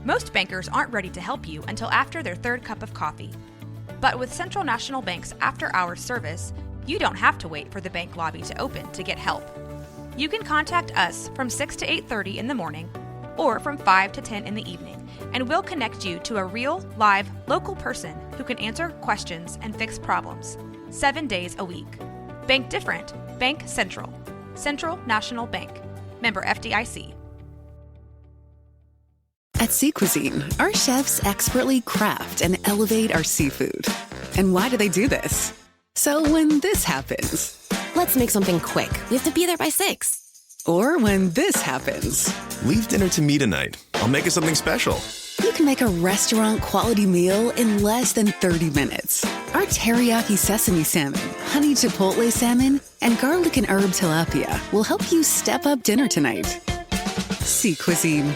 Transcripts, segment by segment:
Most bankers aren't ready to help you until after their third cup of coffee. But with Central National Bank's after-hours service, you don't have to wait for the bank lobby to open to get help. You can contact us from 6 to 8:30 in the morning or from 5 to 10 in the evening, and we'll connect you to a real, live, local person who can answer questions and fix problems 7 days a week. Bank different. Bank Central. Central National Bank. Member FDIC. At Sea Cuisine, our chefs expertly craft and elevate our seafood. And why do they do this? So when this happens, let's make something quick. We have to be there by 6. Or when this happens, leave dinner to me tonight. I'll make it something special. You can make a restaurant-quality meal in less than 30 minutes. Our teriyaki sesame salmon, honey chipotle salmon, and garlic and herb tilapia will help you step up dinner tonight. Sea Cuisine.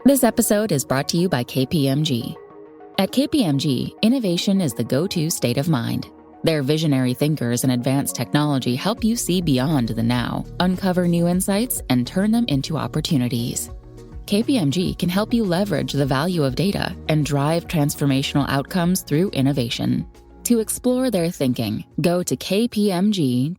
This episode is brought to you by KPMG. At KPMG, innovation is the go-to state of mind. Their visionary thinkers and advanced technology help you see beyond the now, uncover new insights, and turn them into opportunities. KPMG can help you leverage the value of data and drive transformational outcomes through innovation. To explore their thinking, go to kpmg.us.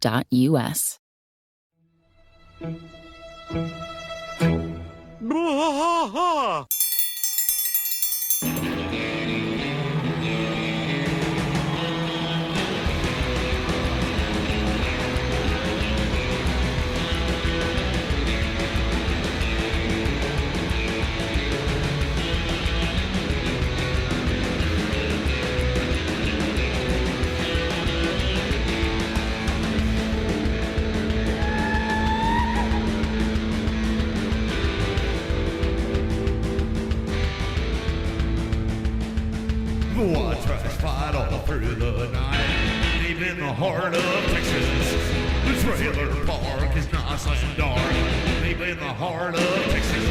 I tried to fight all through the night, deep in the heart of Texas. The trailer park is nice and dark, deep in the heart of Texas.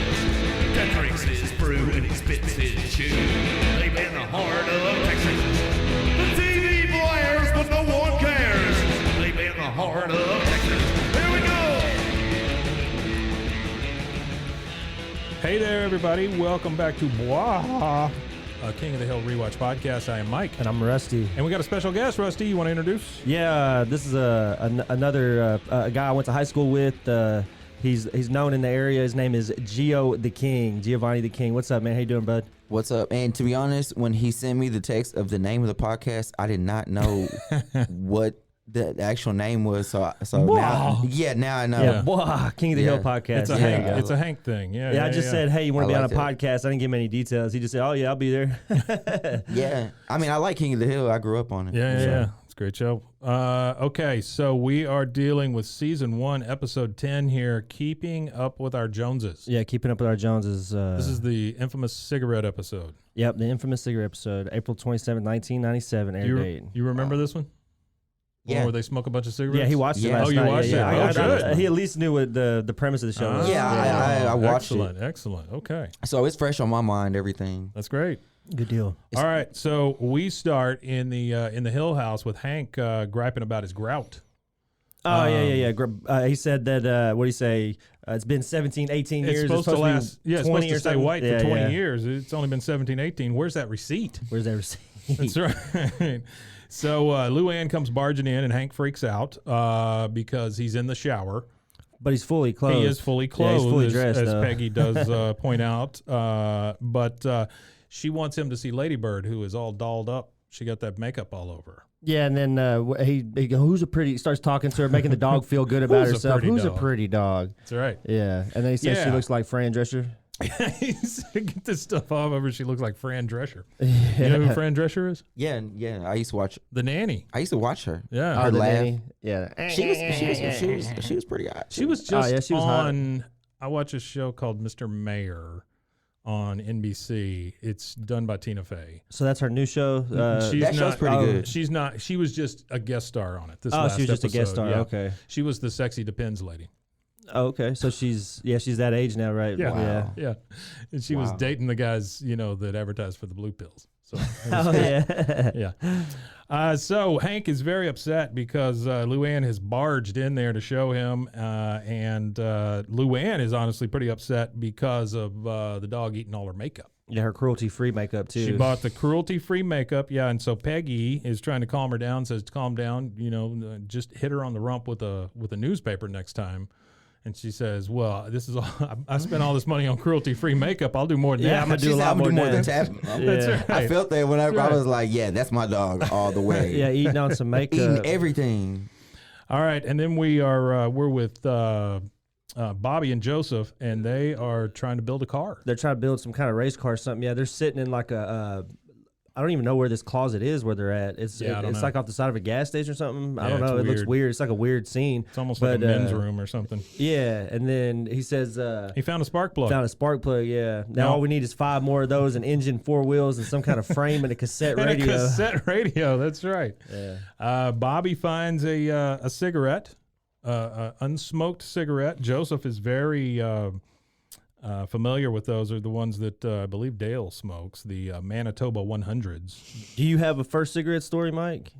Cat drinks his brew and he spits his chew, deep in the heart of Texas. The TV blares, but no one cares, deep in the heart of Texas. Here we go! Hey there, everybody. Welcome back to Bois, King of the Hill Rewatch Podcast. I am Mike. And I'm Rusty. And we got a special guest. Rusty, you want to introduce? Yeah, this is another guy I went to high school with. He's known in the area. His name is Giovanni the King. What's up, man? How you doing, bud? What's up? And to be honest, when he sent me the text of the name of the podcast, I did not know what the actual name was. So now I know. Yeah, Bois, King of the Hill Podcast. It's a Hank thing. Yeah, I just said, hey, you want to be on a podcast? I didn't give him any details. He just said, oh, yeah, I'll be there. Yeah. I mean, I like King of the Hill. I grew up on it. Yeah. It's a great show. Okay, so we are dealing with Season 1, Episode 10 here, Keeping Up With Our Joneses. Yeah, Keeping Up With Our Joneses. This is the infamous cigarette episode. Yep, the infamous cigarette episode, April 27, 1997, air date. You remember this one? Yeah. Where they smoke a bunch of cigarettes? Yeah, he watched it last night. Oh, you watched it? Yeah. Good. He at least knew what the premise of the show was. I watched it. Excellent. Okay. So it's fresh on my mind, everything. That's great. Good deal. All right, so we start in the Hill house with Hank griping about his grout. Oh, yeah. He said that, what do you say, it's been 17, 18 years. It's supposed to last, it's supposed to stay white for 20 years. It's only been 17, 18. Where's that receipt? That's right. So Luann comes barging in, and Hank freaks out because he's in the shower. But he's fully clothed. He is fully clothed, he's fully dressed, as Peggy does point out. But she wants him to see Lady Bird, who is all dolled up. She got that makeup all over. Yeah, and then he goes, starts talking to her, making the dog feel good about herself. Who's a pretty dog? That's right. Yeah, and then he says she looks like Fran Drescher. He said, get this stuff off of her. She looks like Fran Drescher. You know who Fran Drescher is? Yeah. I used to watch The Nanny. I used to watch her. Yeah, her the laugh. Nanny. Yeah, She was pretty hot. She was just she was on. hot. I watch a show called Mr. Mayor on NBC. It's done by Tina Fey. So that's her new show. That show's pretty good. She's not. She was just a guest star on it. She was just a guest star. Yeah. Okay. She was the sexy Depends lady. Oh, okay. So she's that age now, right? Yeah. Wow. Yeah. And she was dating the guys, that advertised for the blue pills. So Oh yeah. yeah. So Hank is very upset because Luann has barged in there to show him, and Luann is honestly pretty upset because of the dog eating all her makeup. Yeah, her cruelty-free makeup too. She bought the cruelty-free makeup, yeah, and so Peggy is trying to calm her down. Says, "Calm down, just hit her on the rump with a newspaper next time." And she says, "Well, this is all. I spent all this money on cruelty-free makeup. I'll do more than that." I'm gonna do a lot more than than that. That's right. I felt that whenever I was like, yeah, that's my dog all the way. Yeah, eating on some makeup. Eating everything. All right, and then we're with Bobby and Joseph, and they are trying to build a car. They're trying to build some kind of race car or something. Yeah, they're sitting in like a I don't even know where this closet is where they're at. It's like off the side of a gas station or something. I don't know. It looks weird. It's like a weird scene. It's almost like a men's room or something. Yeah, and then he says he found a spark plug. Found a spark plug, yeah. Now all we need is 5 more of those, an engine, 4 wheels, and some kind of frame and a cassette radio. A cassette radio, that's right. Yeah. Bobby finds a cigarette, unsmoked cigarette. Joseph is very familiar with those. Are the ones that I believe Dale smokes, the Manitoba 100s. Do you have a first cigarette story, Mike?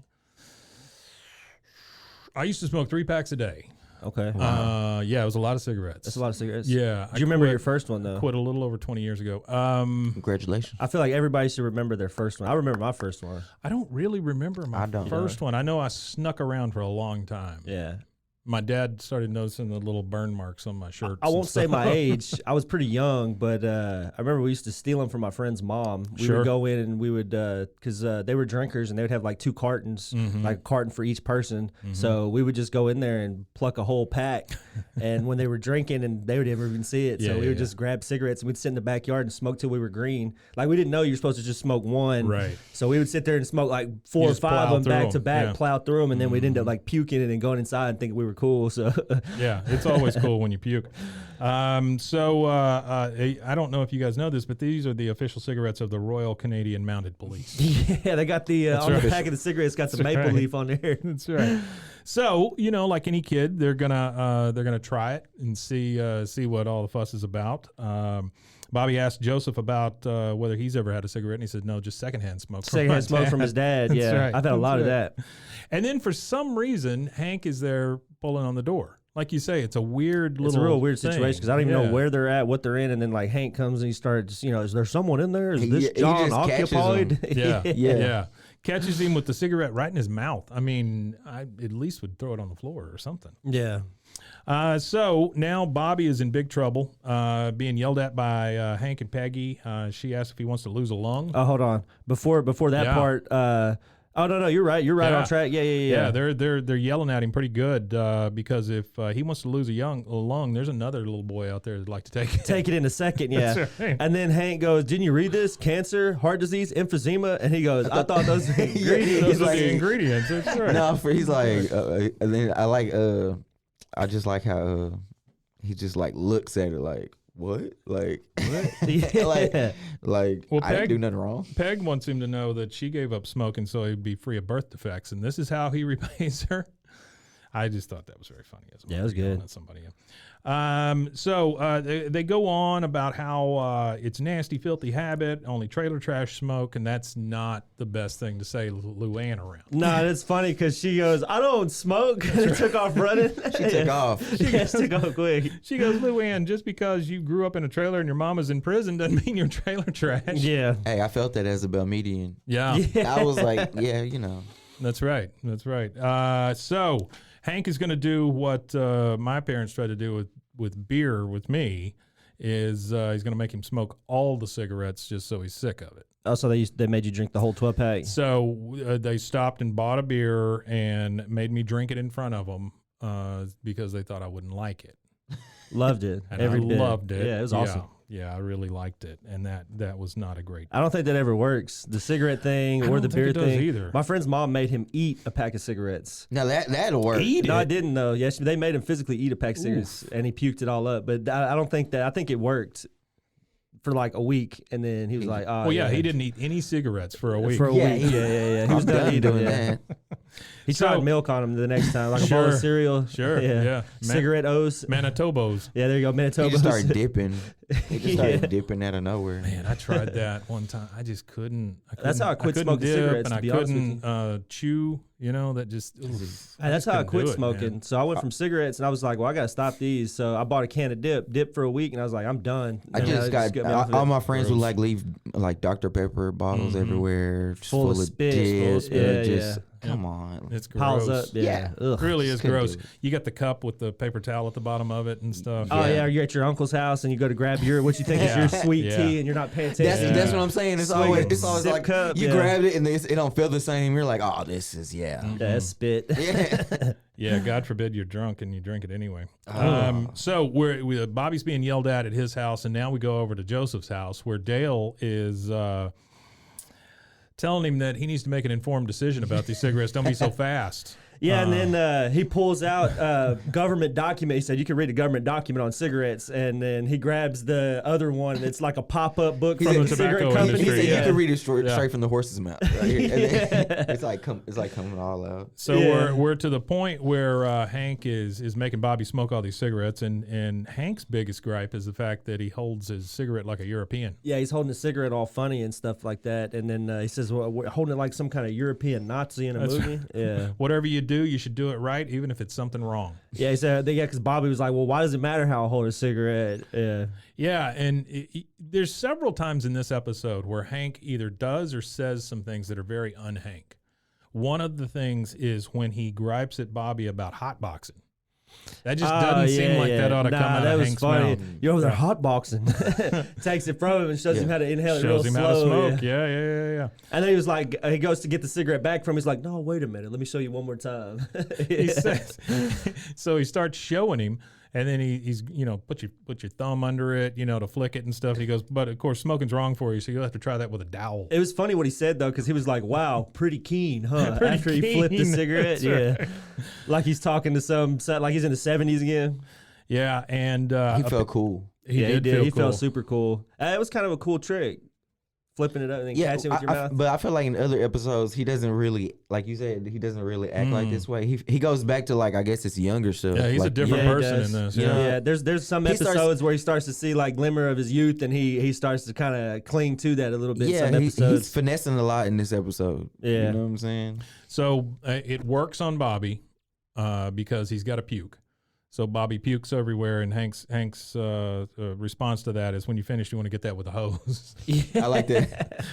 I used to smoke 3 packs a day. Okay. Yeah, it was a lot of cigarettes. That's a lot of cigarettes. Yeah. Do you remember your first one, though? Quit a little over 20 years ago. Congratulations. I feel like everybody should remember their first one. I remember my first one. I don't really remember my first one. I know I snuck around for a long time. Yeah. My dad started noticing the little burn marks on my shirts. I won't say my age. I was pretty young, but I remember we used to steal them from my friend's mom. We would go in and we would, because they were drinkers and they would have like 2 cartons, like a carton for each person. So we would just go in there and pluck a whole pack. And when they were drinking, and they would never even see it. So we would just grab cigarettes and we'd sit in the backyard and smoke till we were green. Like we didn't know you were supposed to just smoke one. Right. So we would sit there and smoke like 4 or 5 of them back to back, plow through them, and then we'd end up like puking it and going inside and thinking we were cool. So yeah, it's always cool when you puke. I don't know if you guys know this, but these are the official cigarettes of the Royal Canadian Mounted Police. Yeah, they got the on the pack of the cigarettes got the maple leaf on there. That's right. So like any kid, they're gonna try it and see what all the fuss is about. Bobby asked Joseph about whether he's ever had a cigarette, and he said no, just secondhand smoke. Secondhand smoke from his dad. Yeah, right. I've had a lot of that. And then for some reason, Hank is there pulling on the door. Like you say, it's a weird little. It's a real weird situation because I don't even know where they're at, what they're in, and then like Hank comes and he starts, is there someone in there? Is this John occupied? Yeah. Catches him with the cigarette right in his mouth. I mean, I at least would throw it on the floor or something. Yeah. So now Bobby is in big trouble, being yelled at by Hank and Peggy. She asks if he wants to lose a lung. Oh, ung. Hold on. Before that part. Oh no, you're right. You're right on track. Yeah. Yeah, they're yelling at him pretty good because if he wants to lose a lung, there's another little boy out there that'd like to take it in a second. Yeah. That's right. And then Hank goes, "Didn't you read this? Cancer, heart disease, emphysema?" And he goes, "I thought those were ingredients." Those are the ingredients. That's right. No, he's like, and then I like, I just like how he just like looks at it like. What? Like, what? Yeah. Well, I didn't do nothing wrong. Peg wants him to know that she gave up smoking so he'd be free of birth defects, and this is how he repays her. I just thought that was very funny. It was good. Somebody. So they go on about how it's a nasty, filthy habit, only trailer trash smoke, and that's not the best thing to say Luann around. No, it's funny because she goes, "I don't smoke," and took off running. She took off. She took off quick. She goes, "Luann, just because you grew up in a trailer and your mama's in prison doesn't mean you're trailer trash." Yeah. Hey, I felt that as a Belmedian. Yeah. I was like, yeah, That's right. That's right. So Hank is going to do what my parents tried to do with beer with me, is he's going to make him smoke all the cigarettes just so he's sick of it. Oh, so they made you drink the whole 12-pack? So they stopped and bought a beer and made me drink it in front of them because they thought I wouldn't like it. Loved it. And I loved it. Yeah, it was awesome. Yeah, I really liked it, and that was not a great. I don't think that ever works. The cigarette thing or the beer thing. Either. My friend's mom made him eat a pack of cigarettes. Now that'll work. No, I didn't though. Yes, they made him physically eat a pack of cigarettes, and he puked it all up. But I don't think that. I think it worked for like a week, and then he was like, "Oh, well, yeah, he didn't eat any cigarettes for a week. For a week, yeah. He was done doing that. He tried milk on him the next time, like a bowl of cereal. Sure, yeah. Cigarette O's. Manitobos. Yeah, there you go, Manitobos. He just started dipping. He just started dipping out of nowhere. Man, I tried that one time. I just couldn't. That's how I quit smoking cigarettes, and to be I honest with you. couldn't chew. You know, that just. That's how I quit smoking. Man. So I went from cigarettes, and I was like, well, I got to stop these. So I bought a can of dip for a week, and I was like, I'm done. I just got all my friends would like leave like Dr. Pepper bottles everywhere, just full of spit. dip. Come on, it's gross. Piles up. Yeah, It really is gross. You got the cup with the paper towel at the bottom of it and stuff. Oh yeah, you're at your uncle's house and you go to grab what you think is your sweet tea, and you're not paying attention. That's what I'm saying. It's always like cup, you grabbed it and it don't feel the same. You're like, oh, this is that's spit. Yeah, God forbid you're drunk and you drink it anyway. So Bobby's being yelled at his house, and now we go over to Joseph's house where Dale is telling him that he needs to make an informed decision about these cigarettes. Don't be so fast. Yeah, and then he pulls out government document. He said you can read a government document on cigarettes, and then he grabs the other one, and it's like a pop-up book from a cigarette company. He said you can read it straight from the horse's mouth. Right here. And it's like coming all out. So we're to the point where Hank is making Bobby smoke all these cigarettes, and Hank's biggest gripe is the fact that he holds his cigarette like a European. Yeah, he's holding a cigarette all funny and stuff like that, and then he says, well, we're holding it like some kind of European Nazi in a movie. Yeah, whatever you do, you should do it right, even if it's something wrong. Yeah, he said, because Bobby was like, well, why does it matter how I hold a cigarette? Yeah, and there's several times in this episode where Hank either does or says some things that are very un-Hank. One of the things is when he gripes at Bobby about hotboxing. That just doesn't seem like that ought to come out of Hank's mouth. You're over there hotboxing. Takes it from him and shows him how to inhale it real slow. Shows him how to smoke. Yeah. And then he was like, he goes to get the cigarette back from him. He's like, no, wait a minute. Let me show you one more time. He says, so he starts showing him. And then he's put your thumb under it, to flick it and stuff. He goes, but of course smoking's wrong for you, so you'll have to try that with a dowel. It was funny what he said though, because he was like, "Wow, pretty keen, huh?" After he flipped the cigarette, right. Like he's talking to like he's in the 70s again. Yeah, and he felt cool. He did. He felt super cool. It was kind of a cool trick. Flipping it up and then catching it with your mouth. But I feel like in other episodes, he doesn't really, like you said, he doesn't really act like this way. He goes back to I guess it's younger stuff. Yeah, he's a different person in this. Yeah, there's some episodes where he starts to see like glimmer of his youth, and he starts to kind of cling to that a little bit. Yeah, he's finessing a lot in this episode. Yeah, you know what I'm saying. So it works on Bobby because he's got to puke. So Bobby pukes everywhere, and Hank's response to that is, when you finish, you want to get that with a hose. Yeah, I like that.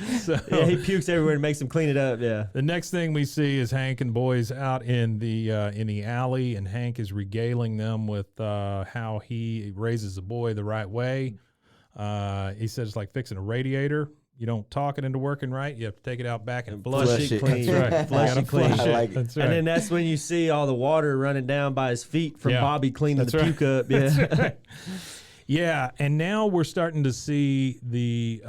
Yeah, he pukes everywhere and makes him clean it up. Yeah. The next thing we see is Hank and boys out in the alley, and Hank is regaling them with how he raises a boy the right way. He says it's like fixing a radiator. You don't talk it into working right. You have to take it out back and flush it clean. That's right. Flush it clean. Like that's right. And then that's when you see all the water running down by his feet from Bobby cleaning the puke up. Yeah. That's right. Yeah, and now we're starting to see the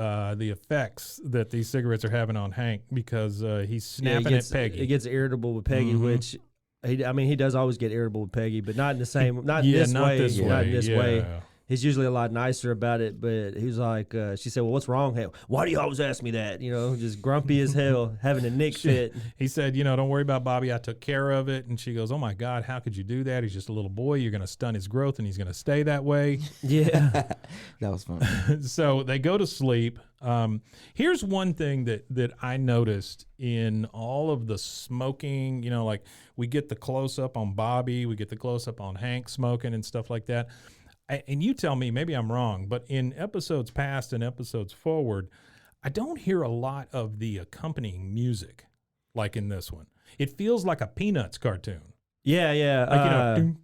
effects that these cigarettes are having on Hank, because he's snapping at Peggy. He gets irritable with Peggy, which he does always get irritable with Peggy, but not in the same, not in this way. He's usually a lot nicer about it, but he's like, she said, well, what's wrong? Hey, why do you always ask me that? Just grumpy as hell, having a nick fit. He said, don't worry about Bobby. I took care of it. And she goes, oh, my God, how could you do that? He's just a little boy. You're going to stunt his growth, and he's going to stay that way. Yeah. That was fun. So they go to sleep. Here's one thing that I noticed in all of the smoking, like we get the close-up on Bobby, we get the close-up on Hank smoking and stuff like that. And you tell me, maybe I'm wrong, but in episodes past and episodes forward, I don't hear a lot of the accompanying music like in this one. It feels like a Peanuts cartoon. Yeah. Like,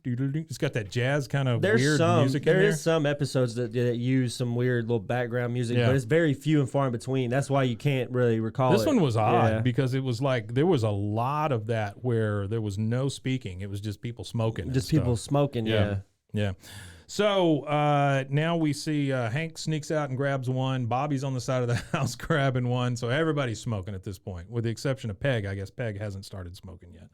it's got that jazz kind of weird music in there. There is some episodes that use some weird little background music, but it's very few and far in between. That's why you can't really recall This one was odd because it was like there was a lot of that where there was no speaking. It was just people smoking. Just people smoking, Yeah. So now we see Hank sneaks out and grabs one. Bobby's on the side of the house grabbing one. So everybody's smoking at this point, with the exception of Peg. I guess Peg hasn't started smoking yet.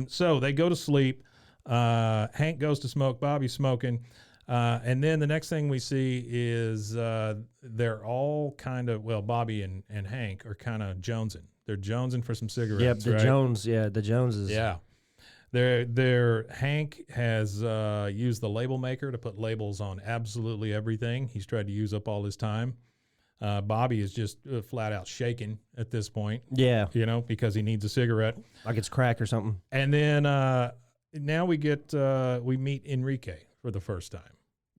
So they go to sleep. Hank goes to smoke. Bobby's smoking. And then the next thing we see is they're all kind of, Bobby and Hank are kind of jonesing. They're jonesing for some cigarettes. Yep, the Joneses. Yeah. Hank has used the label maker to put labels on absolutely everything. He's tried to use up all his time. Bobby is just flat out shaking at this point. Yeah. Because he needs a cigarette. Like it's crack or something. And then now we meet Enrique for the first time.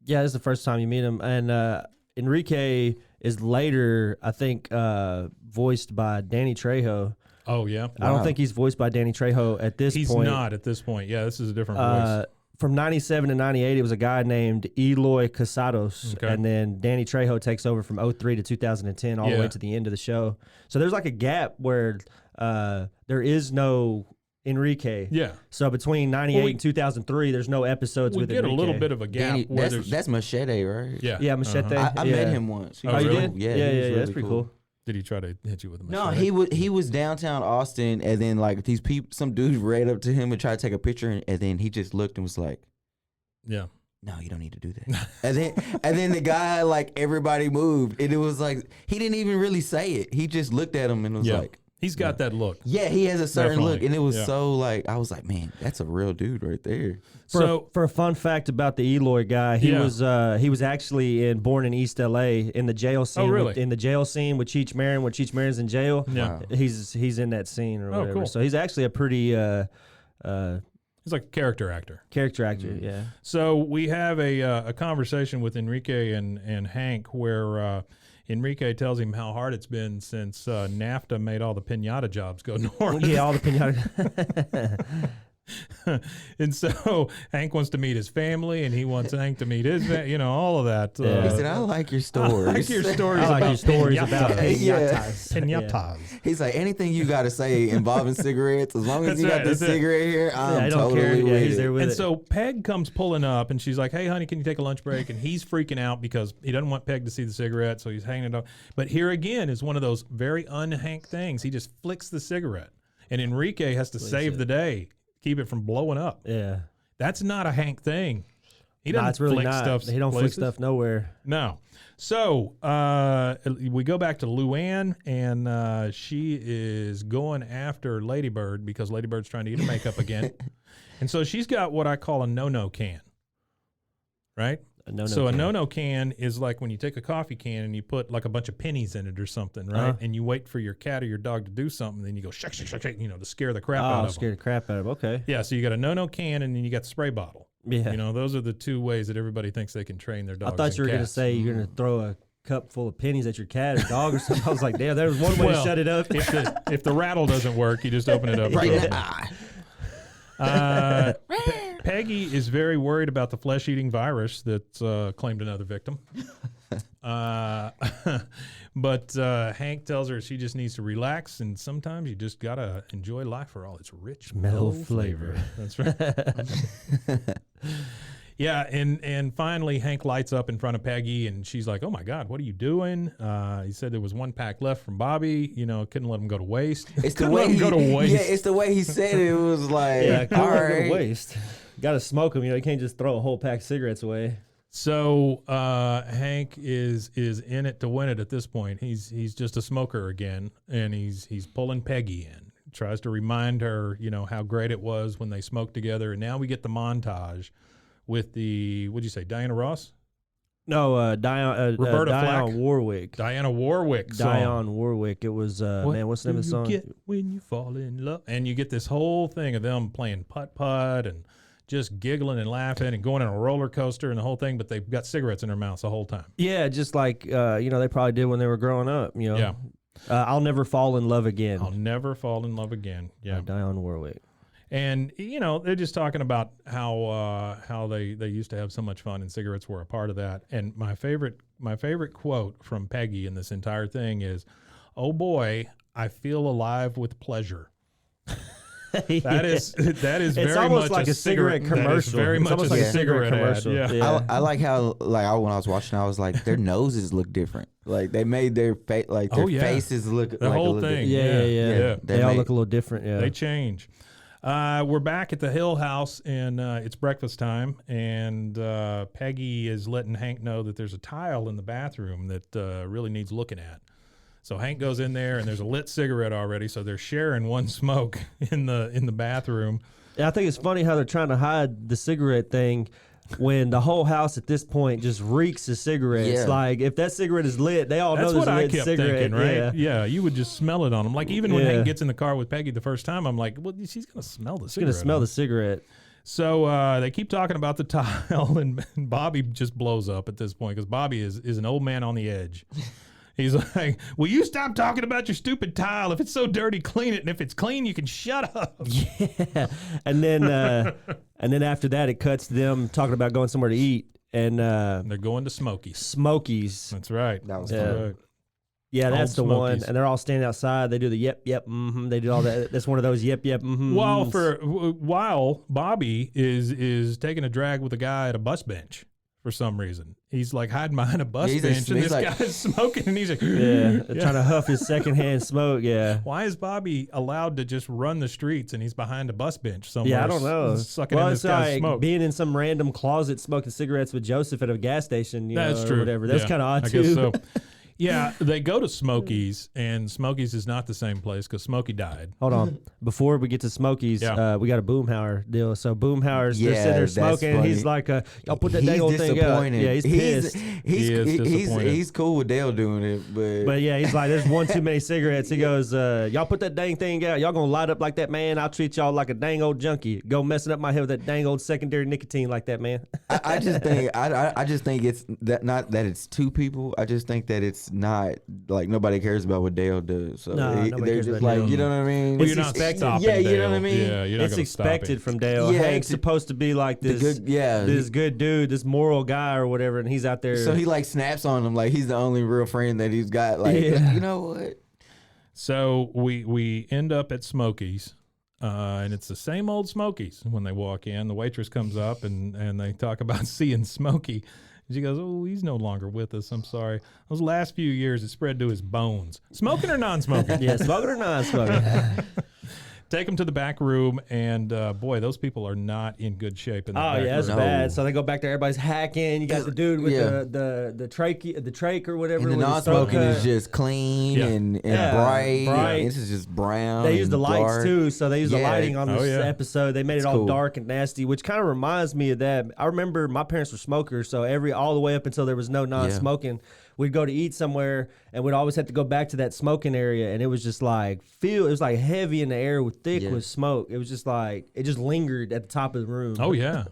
Yeah, this is the first time you meet him. And Enrique is later, I think, voiced by Danny Trejo. Oh, yeah? Wow. I don't think he's voiced by Danny Trejo at this point. He's not at this point. Yeah, this is a different voice. From 97 to 98, it was a guy named Eloy Casados. Okay. And then Danny Trejo takes over from 03 to 2010 all the way to the end of the show. So there's like a gap where there is no Enrique. Yeah. So between 98 and 2003, there's no episodes with Enrique. We get a little bit of a gap. Danny, that's Machete, right? Yeah. Yeah, Machete. I met him once. Oh, you did? Yeah, yeah, that's pretty cool. Did he try to hit you with a machete? No, he was downtown Austin, and then like these people, some dudes ran up to him and tried to take a picture, and then he just looked and was like, "Yeah, no, you don't need to do that." and then the guy, like, everybody moved, and it was like he didn't even really say it. He just looked at him and was like, "He's got that look." Yeah, he has a certain Definitely. look, and it was so like I was like, "Man, that's a real dude right there." For a fun fact about the Eloy guy, he was actually born in East LA in the jail scene. Oh, really? In the jail scene with Cheech Marin, when Cheech Marin's in jail. Yeah. He's in that scene or whatever. Cool. So he's actually a pretty he's like a character actor. Yeah. So we have a conversation with Enrique and Hank where Enrique tells him how hard it's been since NAFTA made all the pinata jobs go north. Yeah, all the pinata. And so Hank wants to meet his family, and he wants Hank to meet his, all of that. He said, "I like your stories. I like your stories I like about your stories about pinatas. pinatas. He's like, anything you got to say involving cigarettes, as long as you got the that's it. cigarette here, I I'm don't totally care. with Yeah, he's it." there with And it. so Peg comes pulling up, and she's like, "Hey, honey, can you take a lunch break?" And he's freaking out because he doesn't want Peg to see the cigarette, so he's hanging it up. But here again is one of those very un-Hank things. He just flicks the cigarette, and Enrique has to save the day, keep it from blowing up. Yeah. That's not a Hank thing. He doesn't it's really flick not. stuff. He don't flick stuff nowhere. No. So we go back to Luann, and she is going after Ladybird because Ladybird's trying to get her makeup again. And so she's got what I call a no-no can, right? A no-no So can. a no-no can is like when you take a coffee can and you put like a bunch of pennies in it or something, right? Uh-huh. And you wait for your cat or your dog to do something, then you go shake, shake, shake, shake, to scare the crap out of them. Scare the crap out of him. Okay. Yeah, so you got a no-no can and then you got the spray bottle. Yeah. Those are the two ways that everybody thinks they can train their dogs. I thought you were going to say you're going to throw a cup full of pennies at your cat or dog or something. I was like, damn, there's one way to shut it up. If the rattle doesn't work, you just open it up. Right now. Peggy is very worried about the flesh-eating virus that claimed another victim. But Hank tells her she just needs to relax, and sometimes you just got to enjoy life for all its rich, mellow flavor. That's right. Yeah, and finally Hank lights up in front of Peggy, and she's like, "Oh my God, what are you doing?" He said there was one pack left from Bobby. Couldn't let him go to waste. It's the way go to waste. Yeah, it's the way he said it. It was like, All all right. right. Waste. Got to smoke them. You can't just throw a whole pack of cigarettes away. So Hank is in it to win it at this point. He's just a smoker again, and he's pulling Peggy in. Tries to remind her, how great it was when they smoked together. And now we get the montage with the, what'd you say, Diana Ross? No, Roberta Flack? Warwick. Diana Warwick song. Dionne Warwick. It was, what's the name of the song? Get when you fall in love? And you get this whole thing of them playing putt-putt and just giggling and laughing and going on a roller coaster and the whole thing, but they've got cigarettes in their mouths the whole time. Yeah, just like, they probably did when they were growing up, Yeah. I'll never fall in love again. I'll never fall in love again. Yeah. Dionne Warwick. And, they're just talking about how they used to have so much fun and cigarettes were a part of that. And my favorite quote from Peggy in this entire thing is, "Oh boy, I feel alive with pleasure." That is it's very almost much like a cigarette commercial. Very It's much almost a like a cigarette commercial. ad. Yeah. Yeah. I like how, when I was watching, I was like, their noses look different. Like they made their faces look the like whole a little thing. different. Yeah. They all look a little different. Yeah. They change. We're back at the Hill House, and it's breakfast time, and Peggy is letting Hank know that there's a tile in the bathroom that really needs looking at. So Hank goes in there, and there's a lit cigarette already, so they're sharing one smoke in the bathroom. I think it's funny how they're trying to hide the cigarette thing when the whole house at this point just reeks of cigarettes. Yeah. Like, if that cigarette is lit, they all know there's a lit cigarette. That's what I kept thinking, right? Yeah, you would just smell it on them. Like, even when Hank gets in the car with Peggy the first time, I'm like, well, she's going to smell the cigarette. She's going to smell the cigarette. So they keep talking about the tile, and Bobby just blows up at this point because Bobby is an old man on the edge. He's like, will you stop talking about your stupid tile? If it's so dirty, clean it. And if it's clean, you can shut up. Yeah. And then after that, it cuts to them talking about going somewhere to eat. And they're going to Smokies. Smokies. That's right. That was right. Yeah, Old that's the Smokies. one. And they're all standing outside. They do the yep, mm-hmm. They do all that. That's one of those yep, mm-hmm. While Bobby is taking a drag with a guy at a bus bench for some reason. He's like hiding behind a bus bench, and this guy's smoking, and he's like, trying to huff his secondhand smoke. Yeah. Why is Bobby allowed to just run the streets and he's behind a bus bench somewhere? Yeah, I don't know. Sucking in this guy's like smoke. Being in some random closet smoking cigarettes with Joseph at a gas station. That's true. Or whatever. That's kind of odd I too. guess so. Yeah, they go to Smokies, and Smokies is not the same place because Smokey died. Hold on. Before we get to Smokies, we got a Boomhauer deal. So Boomhauer's they're sitting there smoking, and he's like, y'all put that dang old thing out. Yeah, he's pissed. He's cool with Dale doing it, but yeah, he's like, there's one too many cigarettes. He goes, y'all put that dang thing out. Y'all gonna light up like that, man. I'll treat y'all like a dang old junkie. Go messing up my head with that dang old secondary nicotine like that, man. I just think it's that not that it's two people. I just think that it's not like nobody cares about what Dale does. So they're just like, Dale. You know what I mean? Well, you're not stopping Dale. You know what I mean? Yeah, you're not it's expected from Dale. Yeah, Hank's supposed to be like this good dude, this moral guy or whatever, and he's out there. So he like snaps on him like he's the only real friend that he's got. Like, you know what? So we end up at Smokies. And it's the same old Smokies when they walk in. The waitress comes up and they talk about seeing Smokey. She goes, oh, he's no longer with us. I'm sorry. Those last few years, it spread to his bones. Smoking or non-smoking? Yeah, smoking or non-smoking. Take him to the back room, and boy, those people are not in good shape in the back room. It's bad. So they go back there, everybody's hacking. You got the dude with the trach or whatever. And the non-smoking is just clean and bright. This is just brown. They use the lights dark. too, so they use the lighting on this episode. They made it all dark and nasty, which kind of reminds me of that. I remember my parents were smokers, so all the way up until there was no non-smoking. We'd go to eat somewhere, and we'd always have to go back to that smoking area, and it was just like it was like heavy in the air with thick with smoke. It was just like it just lingered at the top of the room. Oh yeah.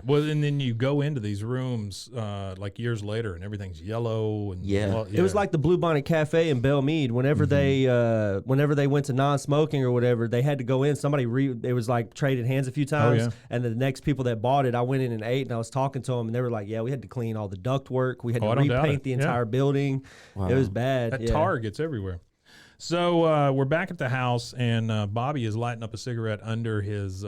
Well, and then you go into these rooms like years later, and everything's yellow and It was like the Blue Bonnet Cafe in Belle Meade. Whenever they went to non-smoking or whatever, they had to go in. It was like traded hands a few times, and the next people that bought it, I went in and ate, and I was talking to them, and they were like, "Yeah, we had to clean all the duct work. We had to repaint the entire building. Wow. It was bad. That tar gets everywhere." So we're back at the house, and Bobby is lighting up a cigarette under his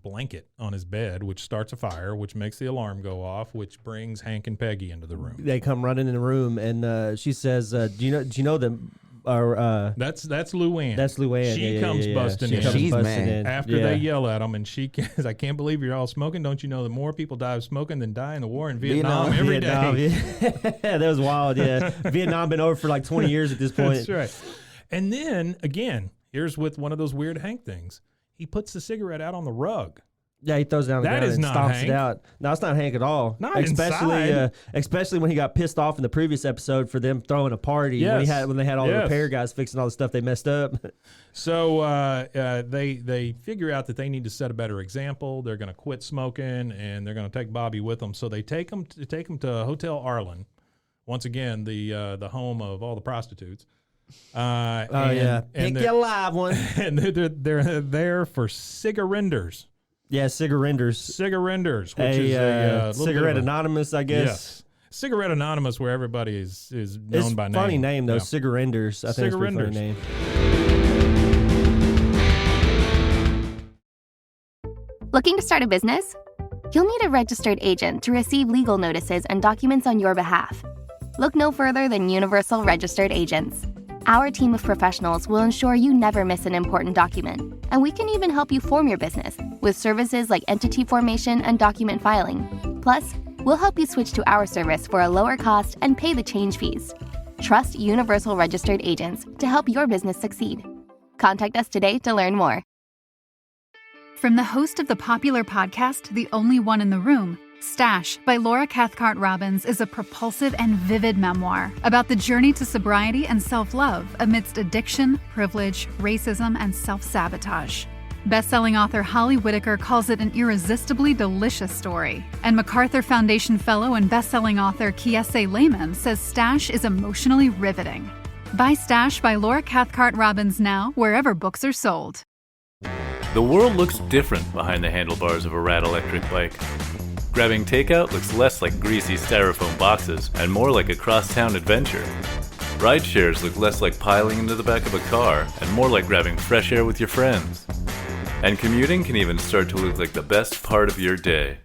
blanket on his bed, which starts a fire, which makes the alarm go off, which brings Hank and Peggy into the room. They come running in the room, and she says, "Do you know them?" That's Luann. That's Luann. She comes busting in. She's mad after they yell at them, and she says, "I can't believe you're all smoking. Don't you know that more people die of smoking than die in the war in Vietnam every day?" Yeah, that was wild. Yeah, Vietnam been over for like 20 years at this point. That's right. And then again, here's with one of those weird Hank things. He puts the cigarette out on the rug. Yeah, he throws it down the ground and stomps it out. No, it's not Hank at all. Not inside. Especially when he got pissed off in the previous episode for them throwing a party when they had all the repair guys fixing all the stuff they messed up. So they figure out that they need to set a better example. They're going to quit smoking, and they're going to take Bobby with them. So they take him to Hotel Arlen, once again the home of all the prostitutes. Pick your live one. And they're there for cigarenders. Yeah, cigarenders. Cigarenders, which is a Cigarette Anonymous, I guess. Yes. Cigarette Anonymous, where everybody is known by name. It's a funny name, though. Cigarenders. I think it's a pretty funny name. Looking to start a business? You'll need a registered agent to receive legal notices and documents on your behalf. Look no further than Universal Registered Agents. Our team of professionals will ensure you never miss an important document, and we can even help you form your business with services like entity formation and document filing. Plus, we'll help you switch to our service for a lower cost and pay the change fees. Trust Universal Registered Agents to help your business succeed. Contact us today to learn more. From the host of the popular podcast, The Only One in the Room, Stash by Laura Cathcart Robbins is a propulsive and vivid memoir about the journey to sobriety and self-love amidst addiction, privilege, racism, and self-sabotage. Best-selling author Holly Whitaker calls it an irresistibly delicious story, and MacArthur Foundation fellow and best-selling author Kiese Lehman says Stash is emotionally riveting. Buy Stash by Laura Cathcart Robbins now, wherever books are sold. The world looks different behind the handlebars of a rad electric bike. Grabbing takeout looks less like greasy styrofoam boxes and more like a cross-town adventure. Ride shares look less like piling into the back of a car and more like grabbing fresh air with your friends. And commuting can even start to look like the best part of your day.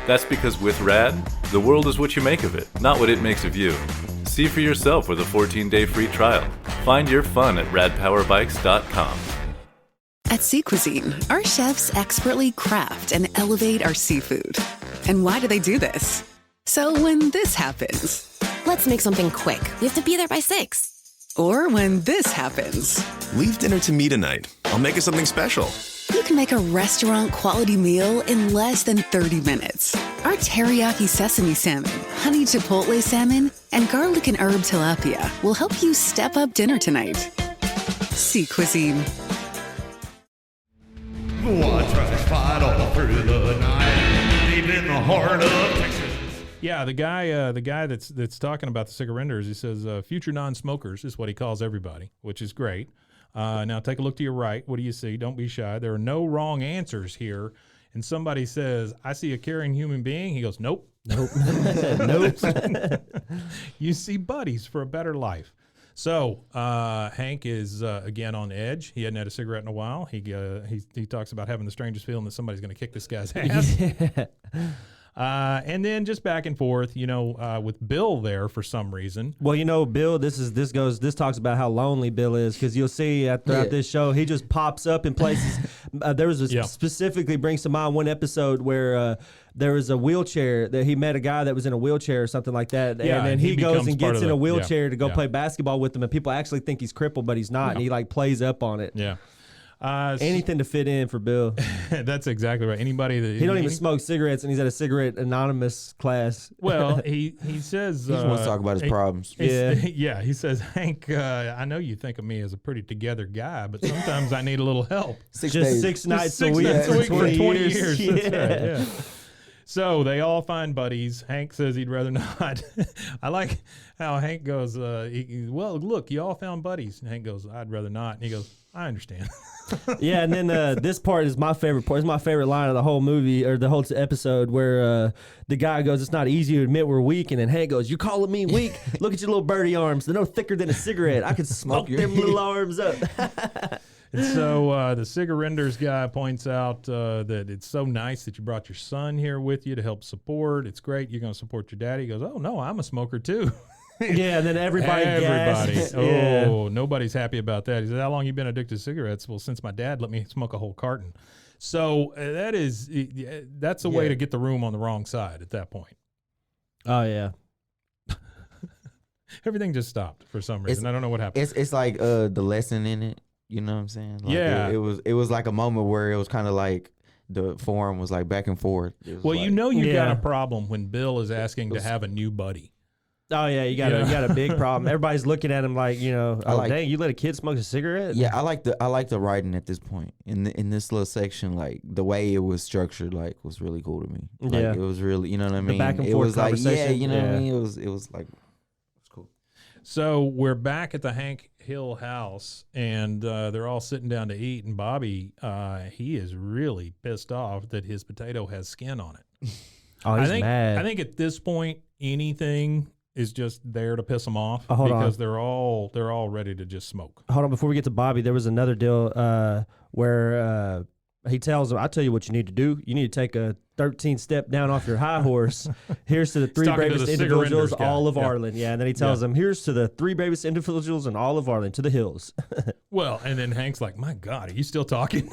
That's because with Rad, the world is what you make of it, not what it makes of you. See for yourself with a 14-day free trial. Find your fun at radpowerbikes.com. At Sea Cuisine, our chefs expertly craft and elevate our seafood. And why do they do this? So when this happens, Let's make something quick. We have to be there by 6. or when this happens, Leave dinner to me tonight. I'll make it something special. you can make a restaurant-quality meal in less than 30 minutes. Our teriyaki sesame salmon, honey chipotle salmon, and garlic and herb tilapia will help you step up dinner tonight. Sea Cuisine. I tried to fight all through the night, deep in the heart of Texas. Yeah, the guy that's talking about the cigarenders, he says future non-smokers is what he calls everybody, which is great. Now take a look to your right. What do you see? Don't be shy. There are no wrong answers here. And somebody says, I see a caring human being. He goes, nope. Nope. Nope. You see buddies for a better life. So Hank is again on edge. He hadn't had a cigarette in a while. He talks about having the strangest feeling that somebody's going to kick this guy's ass. Yeah. And then just back and forth, with Bill there for some reason. Well, Bill, this talks about how lonely Bill is, because you'll see throughout this show, he just pops up in places. There was specifically brings to mind one episode where there was a wheelchair that he met a guy that was in a wheelchair or something like that. Yeah, and then he goes and gets in a wheelchair to go yeah. play basketball with him, and people actually think he's crippled, but he's not. And he plays up on it. Yeah. Anything to fit in for Bill. That's exactly right. Anybody that he don't even smoke cigarettes, and he's at a cigarette anonymous class. Well, he says He just wants to talk about his problems. Yeah. He says, Hank, I know you think of me as a pretty together guy, but sometimes I need a little help. 6 nights a week for 20 years. Yeah. That's right, yeah. So they all find buddies. Hank says he'd rather not. I like how Hank goes, well, look, you all found buddies. And Hank goes, I'd rather not. And he goes, I understand. Yeah, and then this part is my favorite part. It's my favorite line of the whole movie, or the whole episode, where the guy goes, it's not easy to admit we're weak. And then Hank goes, you calling me weak? Look at your little birdie arms. They're no thicker than a cigarette. I could smoke them little arms up. And so the cigarenders guy points out that it's so nice that you brought your son here with you to help support. It's great. You're going to support your daddy. He goes, oh, no, I'm a smoker too. Yeah, and then everybody. Oh, nobody's happy about that. He said, how long you been addicted to cigarettes? Well, since my dad let me smoke a whole carton. So that's a way to get the room on the wrong side at that point. Oh, yeah. Everything just stopped for some reason. I don't know what happened. It's like the lesson in it. You know what I'm saying? Like yeah. It was like a moment where it was kind of like the forum was like back and forth. Well, you got a problem when Bill is asking to have a new buddy. Oh yeah, you got a big problem. Everybody's looking at him like, dang, you let a kid smoke a cigarette? Yeah, I like the writing at this point in this little section. Like the way it was structured, was really cool to me. Like, it was really, you know what I mean. Back and it forth was like, conversation. you know what I mean. It was like, it's cool. So we're back at the Hank Hill house, and they're all sitting down to eat. And Bobby, he is really pissed off that his potato has skin on it. Oh, he's mad. I think at this point, anything is just there to piss them off because they're all ready to just smoke. Hold on, before we get to Bobby, there was another deal where he tells him, "I tell you what you need to do. You need to take a 13-step down off your high horse. Here's to the three bravest individuals all of Arlen." Yeah, and then he tells them, "Here's to the three bravest individuals in all of Arlen, to the hills." Well, and then Hank's like, "My God, are you still talking?"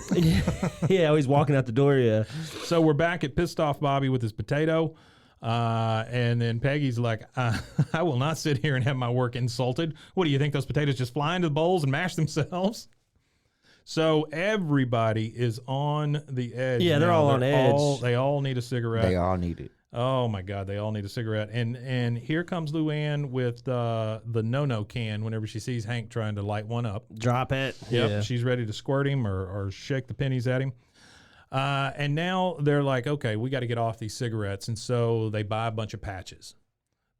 Yeah, he's walking out the door. Yeah. So we're back at pissed off Bobby with his potato. And then Peggy's like, I will not sit here and have my work insulted. What do you think? Those potatoes just fly into the bowls and mash themselves? So everybody is on the edge. Yeah, they're all on edge. They all need a cigarette. They all need it. Oh my God, they all need a cigarette. And here comes Luann with the no can whenever she sees Hank trying to light one up. Drop it. Yep, Yeah. she's ready to squirt him or shake the pennies at him. And now they're like, okay, we got to get off these cigarettes. And so they buy a bunch of patches.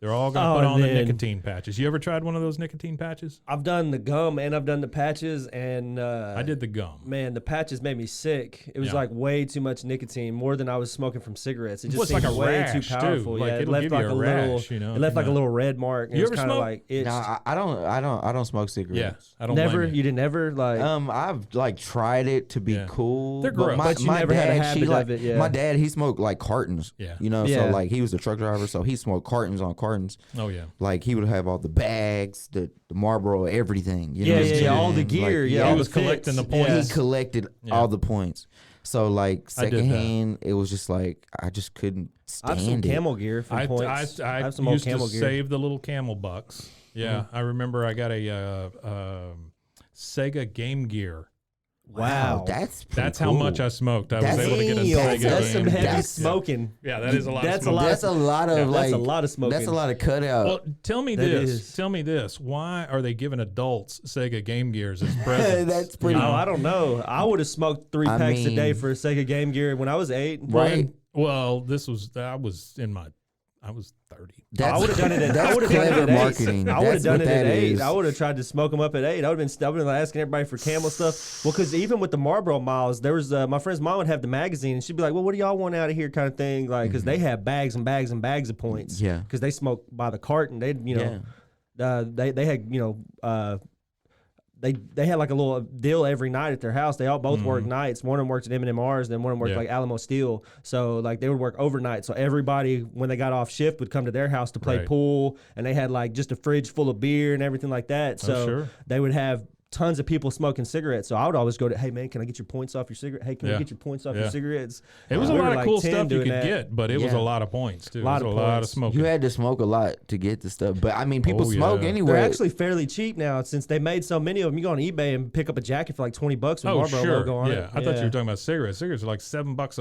They're all going to put on the nicotine patches. You ever tried one of those nicotine patches? I've done the gum and I've done the patches, and I did the gum. Man, the patches made me sick. It was like way too much nicotine, more than I was smoking from cigarettes. It just seemed like a way rash, too powerful. Like, yeah, it left like a rash, little. It left like a little red mark. You ever smoke? Like itched. No, I don't smoke cigarettes. Yeah, I don't. Never. blame You didn't ever like. I've like tried it to be cool. They're gross. But But you never had a dad, habit of it, yeah. My dad, he smoked like cartons. Yeah. You know, Yeah. so like he was a truck driver, so he smoked cartons on cartons. Oh yeah. Like he would have all the bags, the Marlboro, everything. You know Yeah, what I'm yeah, saying? all the gear, Like, yeah, all he the was collecting the fits. points. Yeah. He collected all the points. So like I did that. secondhand, it was just like I just couldn't I have some stand it. camel gear for points. I have some old used camel to gear. save the little camel bucks. Yeah, I remember I got a Sega Game Gear. Wow, that's how cool. much I smoked. I That's- was able to get a Damn, Sega That's some Game heavy Gear. smoking. Yeah, that is a lot. That's of a smoking. lot. That's a lot of like. That's a lot of smoking. That's a lot of cutout. Well, tell me That this. is. Tell me this. Why are they giving adults Sega Game Gears as presents? That's pretty. Oh, I don't know. I would have smoked 3 I packs a day mean- for a Sega Game Gear when I was 8. Right. Well, I was 30. I would have done it at. That's I would have done it clever at 8. marketing. I would have That's done what it at that 8. is. I would have tried to smoke them up at 8. I would have been asking everybody for Camel stuff. Well, because even with the Marlboro Miles, there was my friend's mom would have the magazine, and she'd be like, "Well, what do y'all want out of here?" kind of thing, like because they have bags and bags and bags of points. Yeah. Because they smoke by the carton. They they had They had like a little deal every night at their house. They all both worked nights. One of them worked at M&M's, then one of them worked like Alamo Steel. So like they would work overnight. So everybody, when they got off shift, would come to their house to play pool, and they had like just a fridge full of beer and everything like that. So they would have tons of people smoking cigarettes. So I would always go to, hey man, can I get your points off your cigarette? Hey, can we get your points off your cigarettes? It was a lot of cool stuff you could get, but it was a lot of points too. It was a lot of smoking. You had to smoke a lot to get the stuff, but I mean, people smoke anyway. They're actually fairly cheap now since they made so many of them. You go on eBay and pick up a jacket for like $20 with Marlboro logo on it. I thought you were talking about cigarettes. Cigarettes are like $7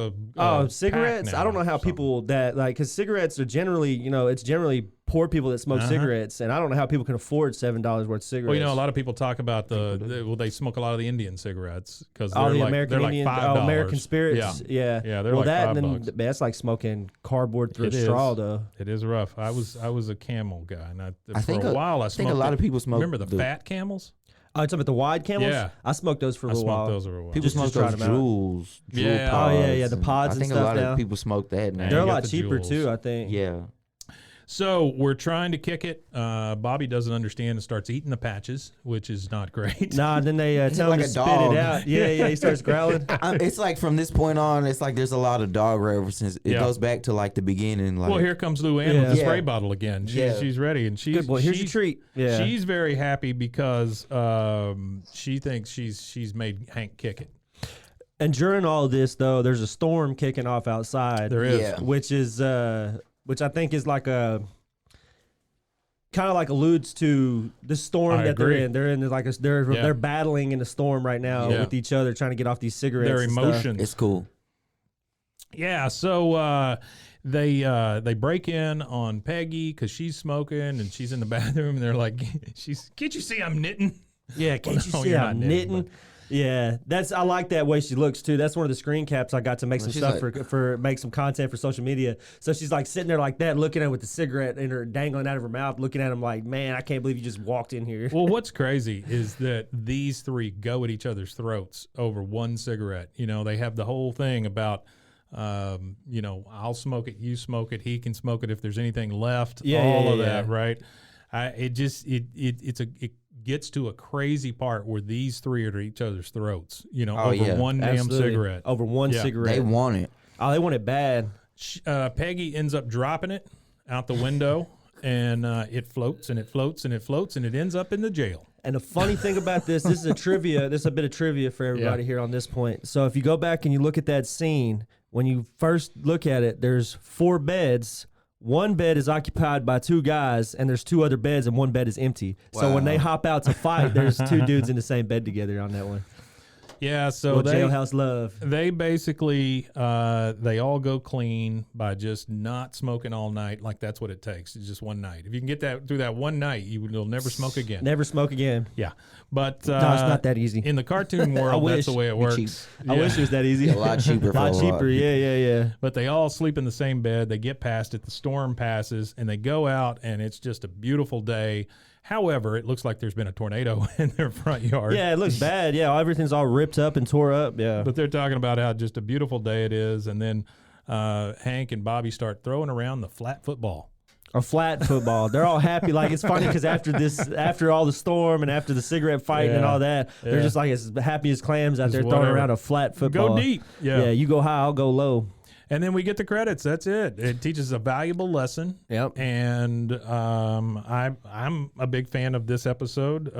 a cigarettes. I don't know how people that like because cigarettes are generally, it's generally poor people that smoke cigarettes, and I don't know how people can afford $7 worth of cigarettes. Well, a lot of people talk about they smoke a lot of the Indian cigarettes because they're like American Indian, like $5. American Spirits, yeah. They're like that $5. and then that's like smoking cardboard through a straw, though. It is rough. I was a Camel guy, and I think a lot of people smoke. Remember the fat Camels? Oh, you're talking about the wide Camels? Yeah. I smoked those for a little while. Those for a while. People smoke those Jewels. Yeah. Pods, oh yeah, the pods. I think and a stuff lot now. of people smoke that now. They're a lot cheaper too, I think. Yeah. So we're trying to kick it. Bobby doesn't understand and starts eating the patches, which is not great. Nah, then they tell him like to a spit dog. it out. Yeah, he starts growling. It's like from this point on, it's like there's a lot of dog references. It goes back to like the beginning. Like, well, here comes Luann with the spray bottle again. She's ready, and she's good boy. Here's your treat. Yeah, she's very happy because she thinks she's made Hank kick it. And during all of this, though, there's a storm kicking off outside. There is, which I think is like a kind of like alludes to the storm that agree. they're in. They're in like they're battling in the storm right now with each other, trying to get off these cigarettes. Their and emotions. It's cool. Yeah, so they break in on Peggy because she's smoking and she's in the bathroom, and they're like, "Can't you see I'm knitting?" Yeah, can't you see you're I'm not knitting? Yeah, I like that way she looks too. That's one of the screen caps I got to make some stuff for make some content for social media. So she's like sitting there like that, looking at him with the cigarette in her dangling out of her mouth, looking at him like, man, I can't believe you just walked in here. Well, what's crazy is that these three go at each other's throats over one cigarette. They have the whole thing about, I'll smoke it, you smoke it, he can smoke it if there's anything left. That, right? It gets to a crazy part where these three are at each other's throats, over one damn cigarette. Over one cigarette. They want it. Oh, they want it bad. Peggy ends up dropping it out the window, and it floats and it floats and it floats, and it ends up in the jail. And the funny thing about this is a trivia. This is a bit of trivia for everybody here on this point. So if you go back and you look at that scene, when you first look at it, there's 4 beds. One bed is occupied by 2 guys, and there's 2 other beds, and one bed is empty. Wow. So when they hop out to fight, there's 2 dudes in the same bed together on that one. Yeah, so Jailhouse love. They basically they all go clean by just not smoking all night. Like that's what it takes. It's just one night. If you can get that through that one night, you'll never smoke again. Never smoke again. Yeah, but no, it's not that easy. In the cartoon world, that's the way it works. I wish it was that easy. A lot cheaper. A lot cheaper. Yeah. But they all sleep in the same bed. They get past it. The storm passes, and they go out, and it's just a beautiful day. However, it looks like there's been a tornado in their front yard. Yeah, it looks bad. Yeah, everything's all ripped up and tore up. Yeah. But they're talking about how just a beautiful day it is. And then Hank and Bobby start throwing around the flat football. A flat football. They're all happy. Like, it's funny because after all the storm and after the cigarette fight and all that, they're just like as happy as clams out there throwing around a flat football. Go deep. Yeah, you go high, I'll go low. And then we get the credits. That's it. It teaches a valuable lesson. Yep. And I'm a big fan of this episode,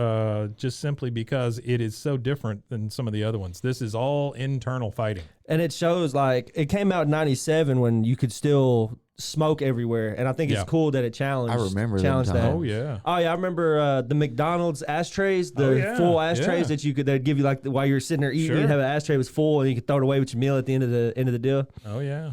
just simply because it is so different than some of the other ones. This is all internal fighting. And it shows, like, it came out in 97 when you could still smoke everywhere, and I think it's cool that it challenged. I remember that. Oh yeah. Oh yeah, I remember the McDonald's ashtrays, the full ashtrays that you could they'd give you like while you're sitting there eating, you'd have an ashtray that was full, and you could throw it away with your meal at the end of the deal. Oh yeah.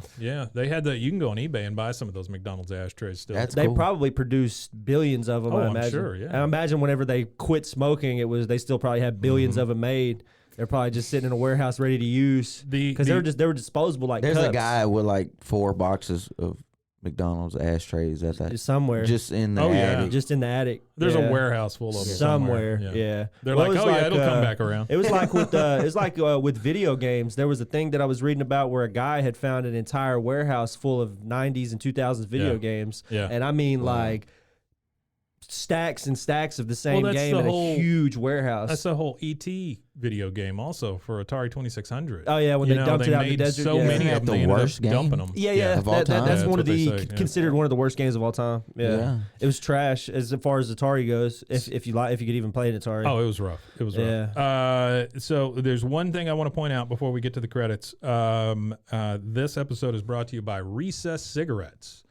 They had you can go on eBay and buy some of those McDonald's ashtrays still. They probably produced billions of them. I imagine. I'm sure. Yeah. And I imagine whenever they quit smoking, they still probably had billions of them made. They're probably just sitting in a warehouse ready to use because they were disposable like there's cups. a guy with like 4 boxes of McDonald's ashtrays at that somewhere, just in the attic. Just in the attic. There's a warehouse full of them somewhere. They're like, it'll come back around. It was like with video games. There was a thing that I was reading about where a guy had found an entire warehouse full of 90s and 2000s video games. Yeah. And I mean like stacks and stacks of the same game in a huge warehouse. That's the whole E.T. video game also for Atari 2600. Oh yeah, when they dumped it out in the desert. So many of them, the worst game. Dumping them. Yeah. Of all time. That's one of considered one of the worst games of all time. Yeah. It was trash as far as Atari goes. If you could even play it Atari. Oh, it was rough. It was rough. So there's one thing I want to point out before we get to the credits. This episode is brought to you by Recess Cigarettes.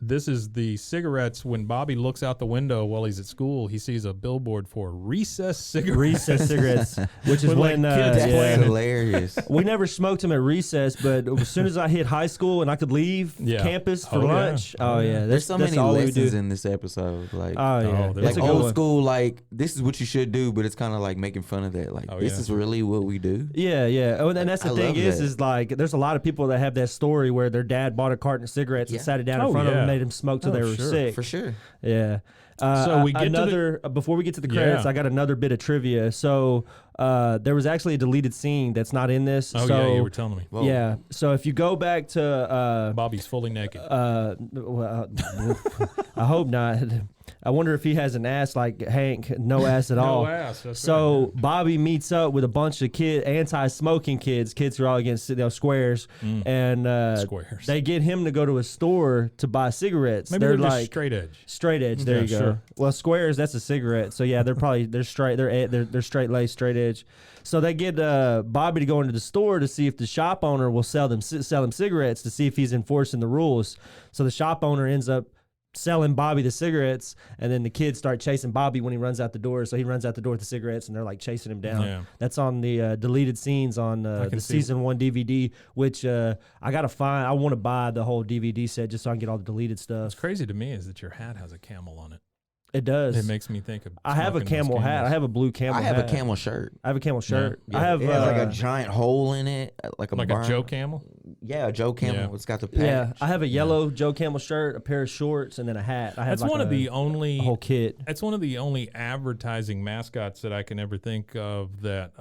This is the cigarettes. When Bobby looks out the window while he's at school, he sees a billboard for Recess Cigarettes. Recess cigarettes, which is when kids playing. Hilarious. We never smoked them at recess, but as soon as I hit high school and I could leave campus for lunch, there's so many lessons in this episode. Like, like old school, like this is what you should do, but it's kind of like making fun of that. Like this is really what we do. Yeah. Oh, and that's the thing is like there's a lot of people that have that story where their dad bought a carton of cigarettes and sat it down in front of them and made them smoke till they were sick. For sure. Yeah. So we get before we get to the credits, I got another bit of trivia. So there was actually a deleted scene that's not in this. Oh, so, yeah, you were telling me. Whoa. Yeah. So if you go back to Bobby's fully naked. Well, I hope not. I wonder if he has an ass like Hank, no ass at all. No ass. That's so right. Bobby meets up with a bunch of anti-smoking kids who are all against squares, and squares. They get him to go to a store to buy cigarettes. Maybe they're like straight edge. Straight edge. There you go. Sure. Well, squares, that's a cigarette. So yeah, they're straight. They're straight laced, straight edge. So they get Bobby to go into the store to see if the shop owner will sell them cigarettes to see if he's enforcing the rules. So the shop owner ends up selling Bobby the cigarettes, and then the kids start chasing Bobby when he runs out the door. So he runs out the door with the cigarettes, and they're like chasing him down. Yeah. That's on the deleted scenes on the season 1 DVD, which I gotta find. I want to buy the whole DVD set just so I can get all the deleted stuff. What's crazy to me is that your hat has a camel on it. It does. It makes me think of. I have a camel hat. I have a blue camel hat. I have a camel shirt. I have a camel shirt. Yeah. I have it has like a giant hole in it, like a Joe Camel. Yeah, a Joe Camel. Yeah. It's got the patch. Yeah, I have a yellow Joe Camel shirt, a pair of shorts, and then a hat. I have That's one of the only whole kit. That's one of the only advertising mascots that I can ever think of that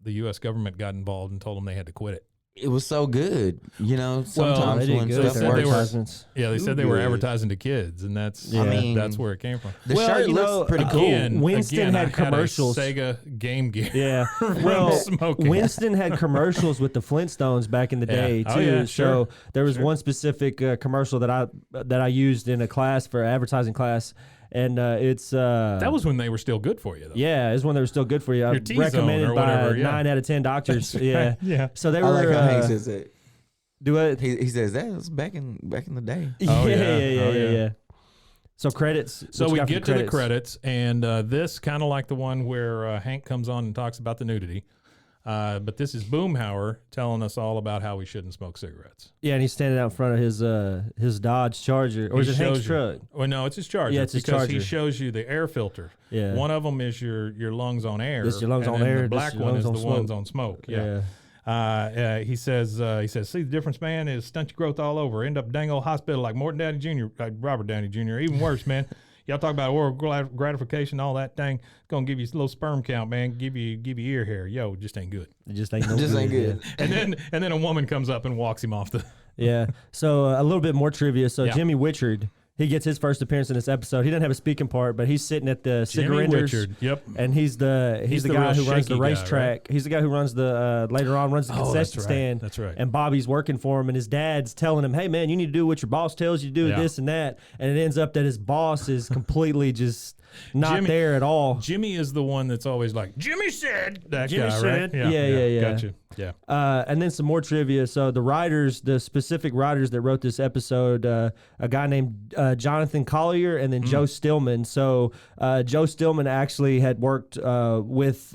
the U.S. government got involved and told them they had to quit it. It was so good, sometimes when stuff works. They said they were advertising to kids, and that's that's where it came from. The shirt looks pretty cool. Winston had commercials. Sega Game Gear. Yeah, Winston had commercials with the Flintstones back in the day too. Oh, yeah, sure. So there was one specific commercial that I used in a class for advertising class. And it's that was when they were still good for you, though. Yeah, it's when they were still good for you. Your recommended by whatever, 9 out of 10 doctors. Yeah, yeah. So they were. I like how Hank says it. Do it. He says that was back in the day. Oh, yeah. So credits. So we get to the credits, and this kind of like the one where Hank comes on and talks about the nudity. But this is Boomhauer telling us all about how we shouldn't smoke cigarettes. Yeah, and he's standing out in front of his Dodge Charger, or is it Hank's truck? Well, no, it's his Charger. Yeah, it's his because Charger. he shows you the air filter. Yeah. One of them is your lungs on air. This your lungs and on then air. The black this your one is lungs the on ones smoke. on smoke. Yeah. He says, see the difference, man, is stunt your growth all over. End up dang old hospital like Morton Downey Jr., like Robert Downey Jr., even worse, man. Y'all talk about oral gratification, all that thing. It's gonna give you a little sperm count, man. Give you ear hair. Yo, it just ain't good. It just ain't no Just ain't good. And then a woman comes up and walks him off the. Yeah. So a little bit more trivia. So Yeah. Jimmy Witchard, he gets his first appearance in this episode. He doesn't have a speaking part, but he's sitting at the Jimmy cigarettes. Witchard, yep. And he's the guy real who runs the shaky guy, racetrack. right? He's the guy who runs the later on runs the concession that's right. stand. That's right. And Bobby's working for him, and his dad's telling him, "Hey man, you need to do what your boss tells you to do, Yeah. this and that." And it ends up that his boss is completely just not Jimmy- there at all. Jimmy is the one that's always like, Jimmy said. That Jimmy guy, said. right? Yeah. Gotcha. Yeah. And then some more trivia. So the specific writers that wrote this episode, a guy named Jonathan Collier and then Joe Stillman. So Joe Stillman actually had worked with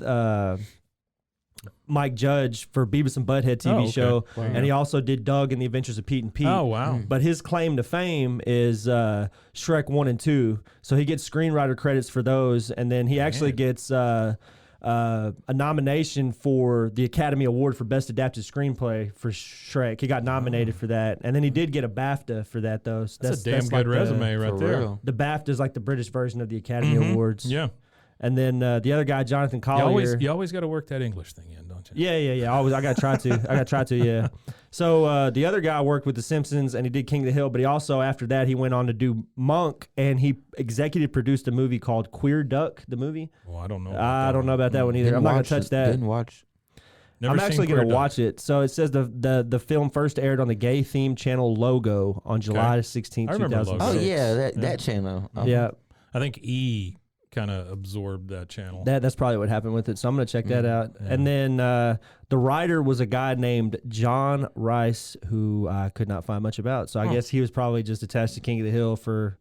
Mike Judge for Beavis and Butthead TV show, and he also did Doug and the Adventures of Pete and Pete. Oh, wow. But his claim to fame is Shrek 1 and 2. So he gets screenwriter credits for those, and then he actually gets a nomination for the Academy Award for Best Adapted Screenplay for Shrek. He got nominated for that, and then he did get a BAFTA for that, though. So That's a damn good like resume right For there. real. The BAFTA is like the British version of the Academy Awards. Yeah. And then the other guy, Jonathan Collier. You always got to work that English thing in, don't you? Yeah. I got to try to. Yeah. So the other guy worked with The Simpsons and he did King of the Hill, but he also after that he went on to do Monk, and he executive produced a movie called Queer Duck. The movie. Well, I don't know. I don't know about that one either. I'm not gonna touch that. Didn't watch. Never I'm seen actually Queer going to Duck. watch it. So it says the film first aired on the Gay Theme Channel Logo on July 16, I remember 2006. Logo. Oh yeah, that channel. Yeah. I think E kind of absorbed that channel. That's probably what happened with it. So I'm going to check that out. Yeah. And then the writer was a guy named John Rice, who I could not find much about. So I guess he was probably just attached to King of the Hill for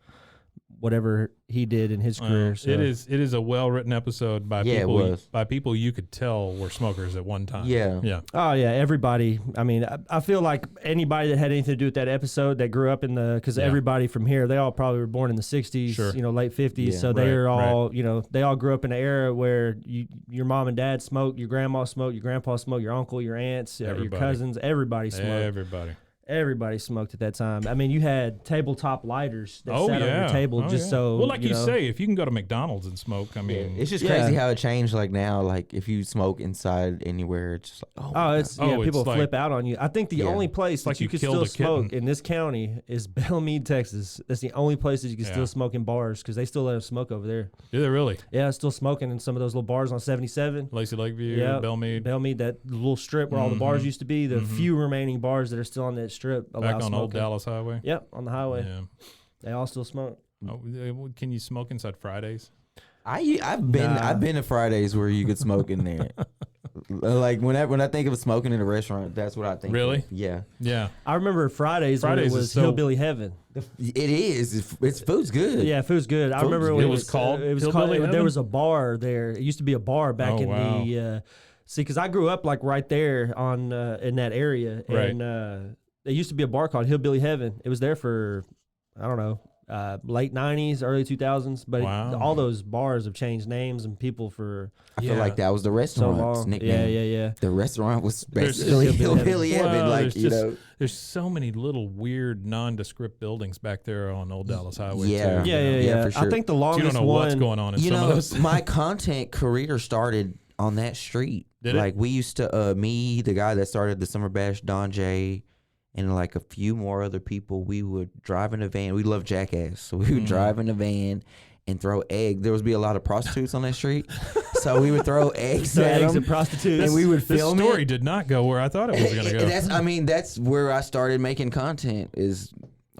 whatever he did in his career. So. It is a well written episode by Yeah, it people was. by people you could tell were smokers at one time. Yeah. Yeah. Oh yeah, everybody. I mean, I feel like anybody that had anything to do with that episode that grew up in because everybody from here, they all probably were born in the '60s, Sure. late '50s. Yeah. So they're all, they all grew up in an era where your mom and dad smoked, your grandma smoked, your grandpa smoked, your uncle, your aunts, your Everybody. cousins, everybody smoked. Everybody. Everybody smoked at that time. I mean, you had tabletop lighters that sat on your table so. Well, like you say, if you can go to McDonald's and smoke, I mean, It's just crazy how it changed. Like now, like if you smoke inside anywhere, it's just like people it's flip like- out on you. I think the only place like that you you can killed still a smoke kitten. in this county is Belmead, Texas. That's the only place that you can Yeah. still smoke in bars because they still let us smoke over there. do they really? Yeah, still smoking in some of those little bars on 77. Lacey Lakeview, Yeah, Belmead, that little strip where all the bars used to be. The few remaining bars that are still on that strip allow back on smoking. Old Dallas Highway. Yep, on the highway. Yeah. They all still smoke. Oh, can you smoke inside Fridays? I've been to Fridays where you could smoke in there. Like when I think of smoking in a restaurant, that's what I think. Really? Of. Yeah. Yeah. I remember Fridays when it Fridays is was so- Hillbilly Heaven. It is. It's food's good. Yeah, food's good. I Food's remember good. when It was called Hillbilly there Heaven? was a bar there. It used to be a bar back Oh, in wow. the see, because I grew up like right there on in that area, Right. and there used to be a bar called Hillbilly Heaven. It was there for I don't know. Late 90s, early 2000s, but Wow. all those bars have changed names and people for I feel like that was the so restaurant's long. nickname. Yeah. The restaurant was There's- basically Hillbilly Hillbilly Heaven. Heaven. Well, Like, there's you just- know. There's so many little weird nondescript buildings back there on Old Dallas Highway. Yeah. too. Yeah. for sure. I think the So longest you don't know one. what's going on in You some of know, those. my content career started on that street. Did it? Like we used to, me, the guy that started the Summer Bash, Don J, and like a few more other people, we would drive in a van. We love Jackass, so we would drive in a van and throw eggs. There would be a lot of prostitutes on that street, so we would throw eggs So at eggs them, and prostitutes. and we would This film story it. did not go where I thought it was going to go. That's where I started making content. Is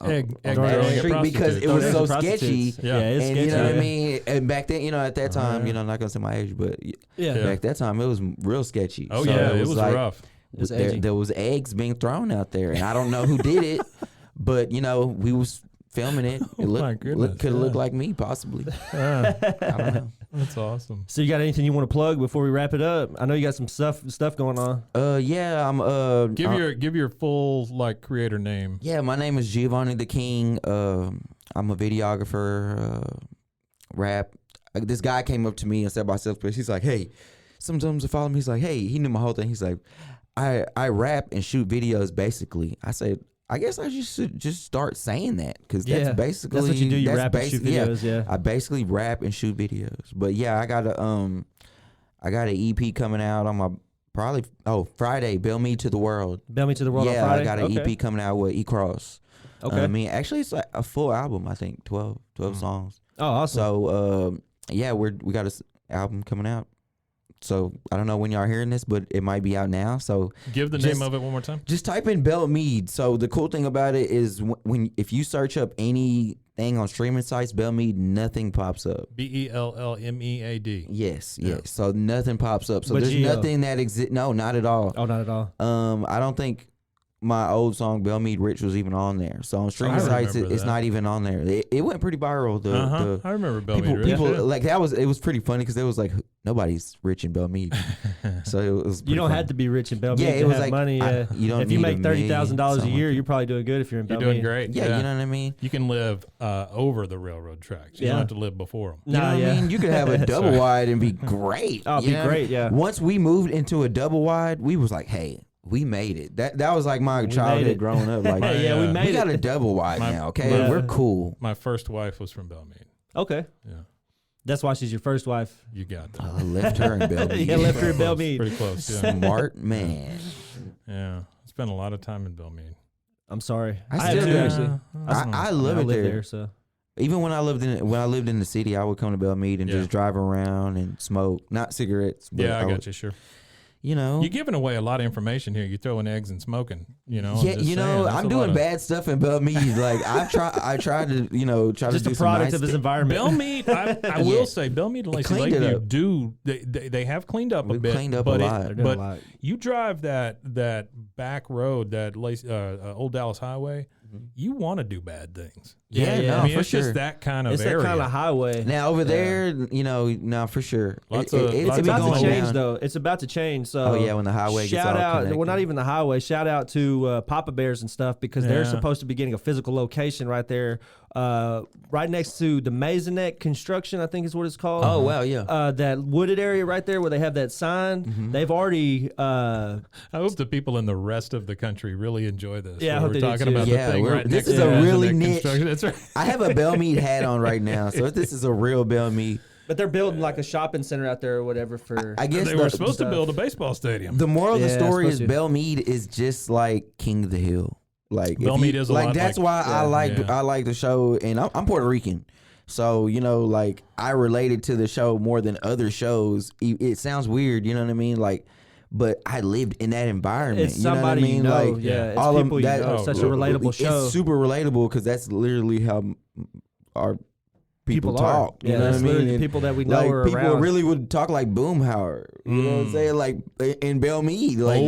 Egg on throwing that at street because it was Throwing so at prostitutes. sketchy. Yeah. it's And sketchy. you know what I yeah. mean? And back then, at that time, I'm not gonna say my age, but Yeah. back that time, it was real sketchy. Oh So yeah, it was like, rough. It was edgy. there was eggs being thrown out there, and I don't know who did it, but we was filming it. It could have looked like me, possibly. I don't know. That's awesome. So you got anything you want to plug before we wrap it up? I know you got some stuff going on. Yeah, I'm give your full like creator name. Yeah, my name is Giovanni the King. I'm a videographer, rap. This guy came up to me and said by self place. He's like, hey, sometimes to follow me. He's like, hey, he knew my whole thing. He's like, I rap and shoot videos basically. I said, I guess I should just start saying that because that's basically that's what you do. You rap and shoot videos. Yeah, I basically rap and shoot videos. But yeah, I got an EP coming out on my Friday. Bail Me to the World. Bail Me to the World. Yeah, on Friday? I got an EP coming out with E-Cross. Okay. I mean, actually, it's like a full album. I think 12 songs. Oh, awesome. So yeah, we got this album coming out. So I don't know when y'all are hearing this, but it might be out now. So give the name of it one more time. Just type in Bell Mead. So the cool thing about it is if you search up anything on streaming sites, Bell Mead, nothing pops up. BELLMEAD. Yes. So nothing pops up. So but there's nothing that exists. No, not at all. Oh, not at all. I don't think my old song Bell Mead Rich was even on there. So on streaming sites, it's not even on there. It went pretty viral. I remember Bell Mead Rich. People like that it was pretty funny because it was like nobody's rich in Bell Mead. So it was. You don't have to be rich in Bell Mead. Yeah, it was like money. You don't. If you make $30,000 a year, you're probably doing good. If you're in Bell Mead, you're doing great. Yeah, you know what I mean. You can live over the railroad tracks. You don't have to live before them. You know what I mean? You could have a double wide and be great. Oh, be great. Yeah. Once we moved into a double wide, we was like, hey. We made it. That was like my childhood growing up. Like, we made it. We got a double wide now. Okay, we're cool. My first wife was from Bell Mead. Okay. Yeah. That's why she's your first wife. You got that. I left her in Bell Mead. Yeah, left her in Bell Mead. Pretty close. Yeah. Smart man. Yeah, spent a lot of time in Bell Mead. I'm sorry. I still do actually. I love it there. So even when I lived in the city, I would come to Bell Mead and just drive around and smoke, not cigarettes. But I got you. Sure. You know, you're giving away a lot of information here. You're throwing eggs and smoking. You know, yeah. I'm doing bad stuff in Bell Mead. Like I tried to, try just to do a product some nice of his environment. Bell Mead, I will say, Bell Mead and Lacey Lakeview they have cleaned up a bit. Cleaned up a lot. But you drive that back road, that Old Dallas Highway. You want to do bad things. Yeah. I mean, it's just that kind of area. It's that kind of highway. Now over there, no, for sure. It's about to change though. It's about to change. So when the highway gets all connected. Well, not even the highway. Shout out to Papa Bears and stuff because they're supposed to be getting a physical location right there, right next to the Maisonette Construction. I think is what it's called. Oh wow, yeah. That wooded area right there where they have that sign. Mm-hmm. They've already. I hope the people in the rest of the country really enjoy this. Yeah, I hope we're they talking do too. about the thing right this next is to a really niche. That's right. I have a Bell Mead hat on right now, so this is a real Bell Mead. But they're building like a shopping center out there or whatever for. I guess they were supposed to build a baseball stadium. The moral of the story is Bell Mead is just like King of the Hill. Like Bell Mead is a lot that's why I like the show, and I'm Puerto Rican. So, like I related to the show more than other shows. It sounds weird, you know what I mean? Like, but I lived in that environment. It's somebody you know what I mean? Like, it's all people you know. It's such a relatable show. It's super relatable because that's literally how our people talk. You know what I mean? The people that we know are people around. really would talk like Boomhauer. You know what I'm saying? Like in Bell Mead. Like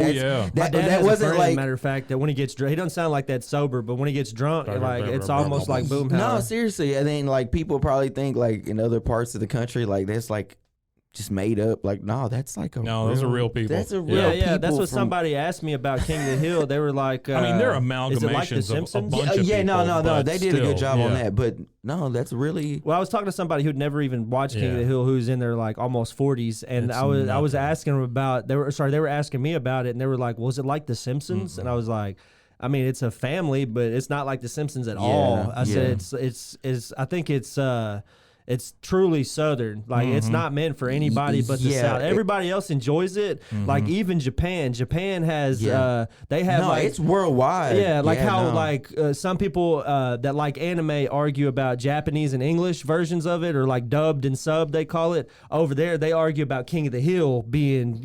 that wasn't like. Matter of fact, that when he gets drunk, he doesn't sound like that sober, but when he gets drunk, it's almost like Boomhauer. No, seriously. And then like people probably think like in other parts of the country, like that's like just made up. Like that's like those are real people. That's a real people. That's what somebody asked me about King of the Hill. They were like, I mean, they're amalgamations is it like the Simpsons? of a bunch of people. No. They did a good job on that, but no, that's really. Well, I was talking to somebody who'd never even watched King of the Hill, who's in their like almost 40s, and I was asking them about. They were asking me about it, and they were like, "Was it like the Simpsons?" And I was like, I mean, it's a family, but it's not like the Simpsons at all. I said it's. I think it's truly Southern. Like it's not meant for anybody but the South. Everybody else enjoys it. Like even Japan. Japan has they have it's worldwide. Yeah, like how some people that like anime argue about Japanese and English versions of it, or like dubbed and subbed they call it. Over there they argue about King of the Hill being,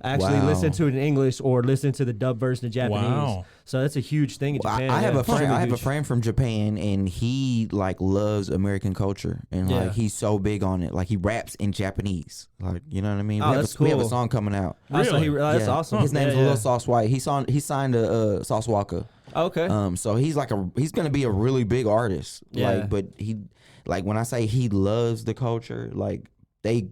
actually listen to it in English or listen to the dubbed version of Japanese. Wow. So that's a huge thing in Japan. I have a friend from Japan, and he like loves American culture, and like he's so big on it. Like he raps in Japanese, like you know what I mean. Oh, we have a song coming out. Really? That's awesome. His name's Lil Sauce White. He signed to Sauce Walker. Okay. So he's gonna be a really big artist. Yeah. Like, but when I say he loves the culture, they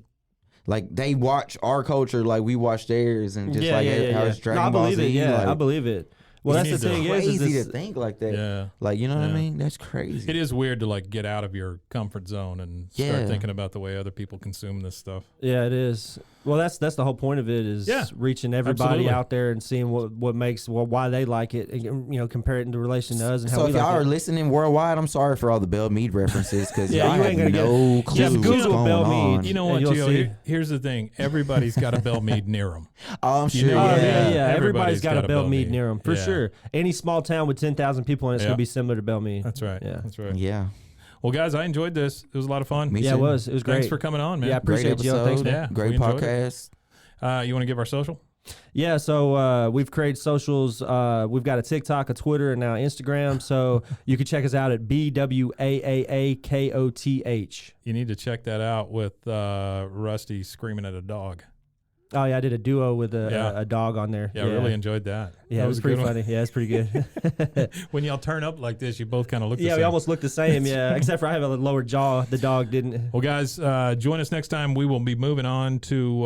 watch our culture like we watch theirs, and just how it's Dragon Ball Z. Yeah, I believe it. Well, that's the thing. Crazy to think like that. Yeah. Like, you know what I mean? That's crazy. It is weird to get out of your comfort zone and start thinking about the way other people consume this stuff. Yeah, it is. Well, that's the whole point of it is reaching everybody out there and seeing what makes why they like it, and compare it in relation to us. And how so we if y'all are listening worldwide, I'm sorry for all the Bell Mead references because y'all have no clue what's going on. You know what, Gio? Here's the thing: everybody's got a Bell Mead near them. Oh, I'm sure. Everybody's got a Bell Mead near them for sure. Any small town with 10,000 people in it's gonna be similar to Bell Mead. That's right. Yeah, that's right. Yeah. Well, guys, I enjoyed this. It was a lot of fun. Me too. Yeah, it was. It was great. Thanks for coming on, man. Yeah, I appreciate you. Thanks, man. Yeah, great podcast. You want to give our social? Yeah, so we've created socials. We've got a TikTok, a Twitter, and now Instagram. So you can check us out at BWAAAKOTH. You need to check that out with Rusty screaming at a dog. Oh, yeah, I did a duo with a dog on there. Yeah, I really enjoyed that. Yeah, that it was pretty funny. Yeah, it's pretty good. When y'all turn up like this, you both kind of look the same. Yeah, we almost look the same, except for I have a lower jaw. The dog didn't. Well, guys, join us next time. We will be moving on to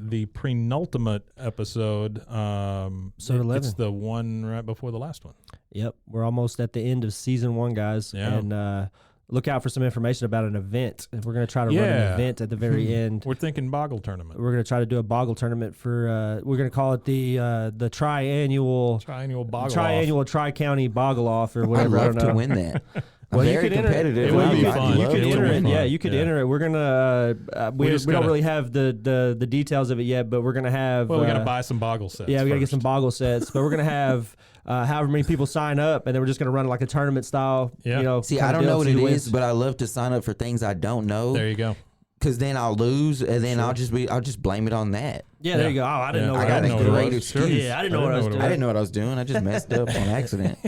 the penultimate episode. Episode 11. It's the one right before the last one. Yep, we're almost at the end of season 1, guys. Yeah. And look out for some information about an event. We're going to try to run an event at the very end. We're thinking Boggle tournament. We're going to try to do a Boggle tournament for. We're going to call it the triannual Boggle triannual Tri-County Boggle Off or whatever. I'd love to win that. Well, very you could competitive. It would be fun. You could enter it. Yeah, you could enter it. We're gonna. We don't really have the details of it yet, but we're gonna have. Well, we gotta buy some Boggle sets. Yeah, we gotta get some Boggle sets, but we're gonna have. However many people sign up, and then we're just gonna run like a tournament style. Yeah. See, I don't know what it is, but I love to sign up for things I don't know. There you go. Because then I'll lose, and then I'll just blame it on that. Yeah, there you go. Oh, I didn't know. I got a great excuse. Yeah, I didn't know what I was doing. I didn't know what I was doing. I just messed up on accident.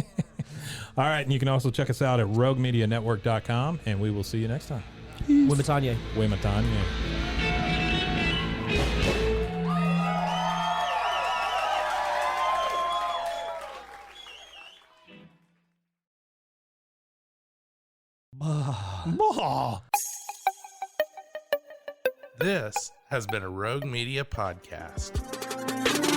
All right, and you can also check us out at roguemedianetwork.com, and we will see you next time. Wimatanye. Wimatanye. This has been a Rogue Media podcast.